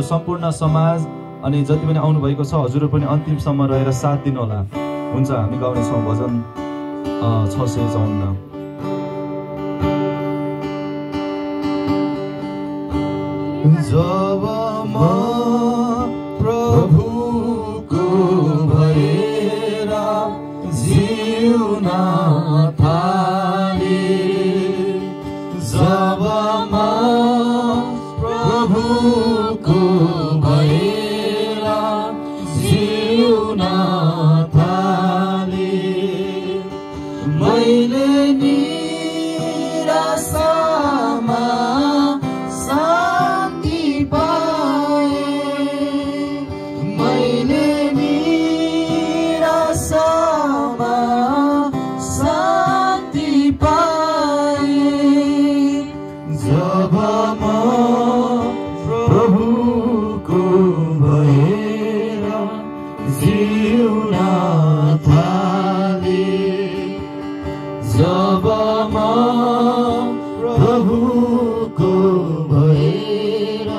सम्पूर्ण समाज अनि जति पनि आउनु भएको छ हजुरहरु पनि अन्तिमसम्म रहेर साथ दिनु होला। हुन्छ, हामी गाउने छौं भजन 654। जब म प्रभुको भएर जिउन थाले, जब म प्रभुको भएर जिउन थाले, मैले निराशामा शान्ति पाए, मैले निराशामा शान्ति पाए, जब म प्रभुको भएर जिउन थाले, जब म प्रभुको भएर